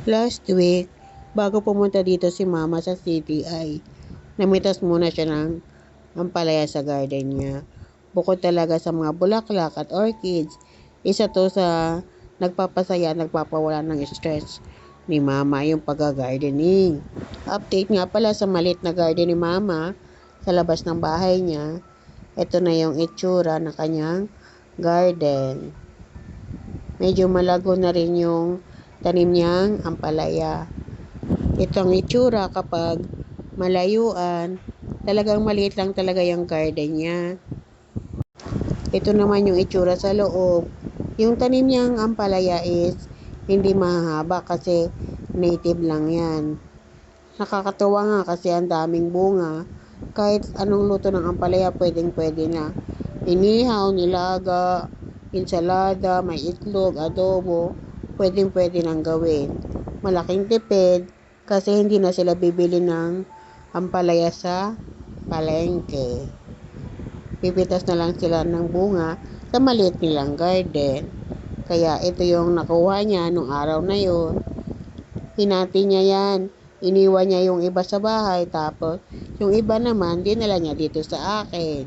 Last week, bago pumunta dito si Mama sa city ay namitas muna siya ng ampalaya sa garden niya. Bukod talaga sa mga bulaklak at orchids, isa to sa nagpapasaya, nagpapawala ng stress ni Mama yung pag-gardening. Update nga pala sa malit na garden ni Mama sa labas ng bahay niya. Ito na yung itsura ng kanyang garden. Medyo malago na rin yung tanim niyang ampalaya. Ito ang itsura kapag malayuan. Talagang maliit lang talaga yung garden niya. Ito naman yung itsura sa loob. Yung tanim niyang ampalaya is hindi mahaba kasi native lang yan. Nakakatuwa nga kasi ang daming bunga. Kahit anong luto ng ampalaya pwedeng-pwede na. Inihaw, nilaga, ensalada, may itlog, adobo, pwedeng-pwede nang gawin. Malaking tipid kasi hindi na sila bibili ng ampalaya sa palengke. Pipitas na lang sila ng bunga sa maliit nilang garden. Kaya ito yung nakuha niya nung araw na yun. Hinati niya yan. Iniwan niya yung iba sa bahay. Tapos yung iba naman dinala niya dito sa akin.